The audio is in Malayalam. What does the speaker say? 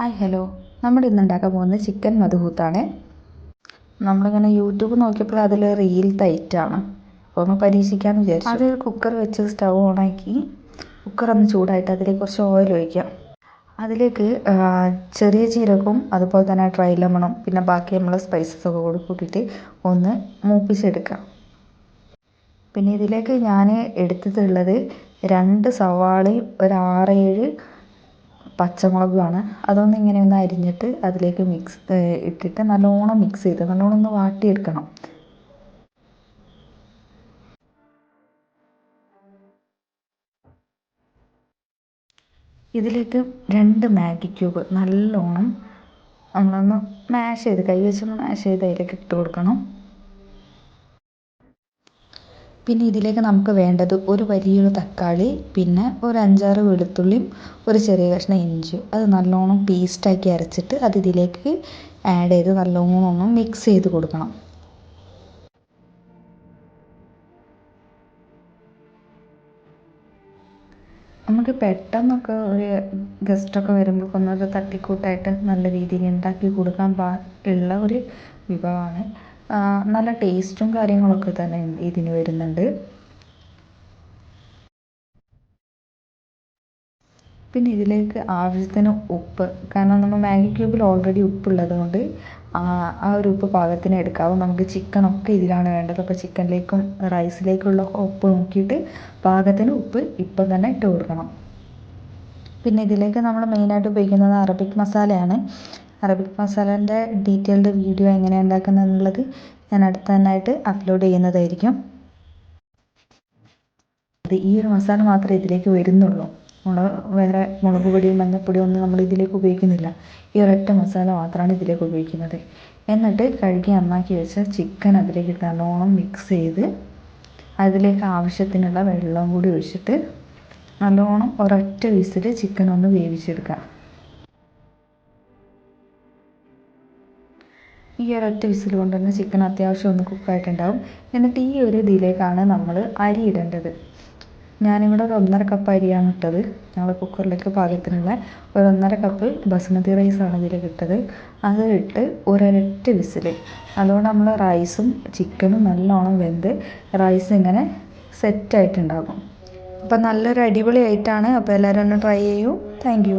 ഹായ് ഹലോ, നമ്മൾ ഇന്ന് ഉണ്ടാക്കാൻ പോകുന്നത് ചിക്കൻ മധുഹൂത്താണ്. നമ്മളിങ്ങനെ യൂട്യൂബ് നോക്കിയപ്പോൾ അതിൽ റീൽ ടൈറ്റാണ്, അപ്പോൾ ഒന്ന് പരീക്ഷിക്കാമെന്ന് വിചാരിച്ചു. അത് കുക്കർ വെച്ച് സ്റ്റൗ ഓണാക്കി കുക്കർ ഒന്ന് ചൂടായിട്ട് അതിലേക്ക് കുറച്ച് ഓയിൽ ഒഴിക്കാം. അതിലേക്ക് ചെറിയ ജീരകവും അതുപോലെ തന്നെ ഡ്രൈ ലെമണും പിന്നെ ബാക്കി നമ്മൾ സ്പൈസസ് ഒക്കെ കൂടി കൂട്ടിയിട്ട് ഒന്ന് മൂപ്പിച്ചെടുക്കാം. പിന്നെ ഇതിലേക്ക് ഞാൻ എടുത്തിട്ടുള്ളത് 2 സവാളയും ഒരു 6-7 പച്ചമുളകുമാണ്. അതൊന്ന് ഇങ്ങനെ ഒന്ന് അരിഞ്ഞിട്ട് അതിലേക്ക് ഇട്ടിട്ട് നല്ലോണം മിക്സ് ചെയ്ത് നല്ലോണം ഒന്ന് വാട്ടിയെടുക്കണം. ഇതിലേക്ക് 2 മാഗി ക്യൂബ് നല്ലോണം നമ്മളൊന്ന് കൈ വെച്ചൊന്ന് മാഷ് ചെയ്ത് അതിലേക്ക് ഇട്ട് കൊടുക്കണം. പിന്നെ ഇതിലേക്ക് നമുക്ക് വേണ്ടത് ഒരു വലിയൊരു തക്കാളി, പിന്നെ ഒരു 5-6 വെളുത്തുള്ളിയും ഒരു ചെറിയ കഷ്ണം ഇഞ്ചിയും. അത് നല്ലോണം പേസ്റ്റാക്കി അരച്ചിട്ട് അത് ഇതിലേക്ക് ആഡ് ചെയ്ത് നല്ലോണം ഒന്ന് മിക്സ് ചെയ്ത് കൊടുക്കണം. നമുക്ക് പെട്ടെന്നൊക്കെ ഒരു ഗസ്റ്റൊക്കെ വരുമ്പോൾ ഒന്നൊരു തട്ടിക്കൂട്ടായിട്ട് നല്ല രീതിയിൽ ഉണ്ടാക്കി കൊടുക്കാൻ ഉള്ള ഒരു വിഭവമാണ്. നല്ല ടേസ്റ്റും കാര്യങ്ങളൊക്കെ തന്നെ ഇതിന് വരുന്നുണ്ട്. പിന്നെ ഇതിലേക്ക് ആവശ്യത്തിന് ഉപ്പ്, കാരണം നമ്മൾ മാഗി ക്യൂബിൽ ഓൾറെഡി ഉപ്പുള്ളത് കൊണ്ട് ആ ഒരു ഉപ്പ് പാകത്തിന് എടുക്കാവും. നമുക്ക് ചിക്കനൊക്കെ ഇതിലാണ് വേണ്ടത്. അപ്പോൾ ചിക്കനിലേക്കും റൈസിലേക്കുള്ള ഉപ്പ് നോക്കിയിട്ട് പാകത്തിന് ഉപ്പ് ഇപ്പം തന്നെ ഇട്ട് കൊടുക്കണം. പിന്നെ ഇതിലേക്ക് നമ്മൾ മെയിനായിട്ട് ഉപയോഗിക്കുന്നത് അറബിക് മസാലയാണ്. അറബിക് മസാലേൻ്റെ ഡീറ്റെയിൽഡ് വീഡിയോ എങ്ങനെയാണ് ഉണ്ടാക്കുന്നത് എന്നുള്ളത് ഞാൻ അടുത്തതായിട്ട് അപ്ലോഡ് ചെയ്യുന്നതായിരിക്കും. ഈ ഒരു മസാല മാത്രമേ ഇതിലേക്ക് വരുന്നുള്ളൂ. നമ്മൾ വേറെ മുളക് പൊടിയും മഞ്ഞൾപ്പൊടിയും ഒന്നും നമ്മൾ ഇതിലേക്ക് ഉപയോഗിക്കുന്നില്ല. ഈ ഒരൊറ്റ മസാല മാത്രമാണ് ഇതിലേക്ക് ഉപയോഗിക്കുന്നത്. എന്നിട്ട് കഴുകി നന്നാക്കി വെച്ച ചിക്കൻ അതിലേക്ക് നല്ലോണം മിക്സ് ചെയ്ത് അതിലേക്ക് ആവശ്യത്തിനുള്ള വെള്ളം കൂടി ഒഴിച്ചിട്ട് നല്ലോണം ഒരൊറ്റ വിസിൽ ചിക്കൻ ഒന്ന് വേവിച്ചെടുക്കാം. ഈ ഒരൊറ്റ വിസിൽ കൊണ്ട് തന്നെ ചിക്കൻ അത്യാവശ്യം ഒന്ന് കുക്കായിട്ടുണ്ടാവും. എന്നിട്ട് ഈ ഒരു ഇതിലേക്കാണ് നമ്മൾ അരി ഇടേണ്ടത്. ഞാനിവിടെ ഒരു 1.5 കപ്പ് അരിയാണ് ഇട്ടത്. ഞങ്ങൾ കുക്കറിലേക്ക് പാകത്തിനുള്ള ഒരു 1.5 കപ്പ് ബസുമതി റൈസാണ് ഇതിലേക്ക് ഇട്ടത്. അത് ഇട്ട് ഒരൊറ്റ വിസിൽ, അതുകൊണ്ട് നമ്മൾ റൈസും ചിക്കനും നല്ലോണം വെന്ത് റൈസ് ഇങ്ങനെ സെറ്റായിട്ടുണ്ടാകും. അപ്പോൾ നല്ലൊരു അടിപൊളിയായിട്ടാണ്. അപ്പോൾ എല്ലാവരും ഒന്ന് ട്രൈ ചെയ്യൂ. Thank you.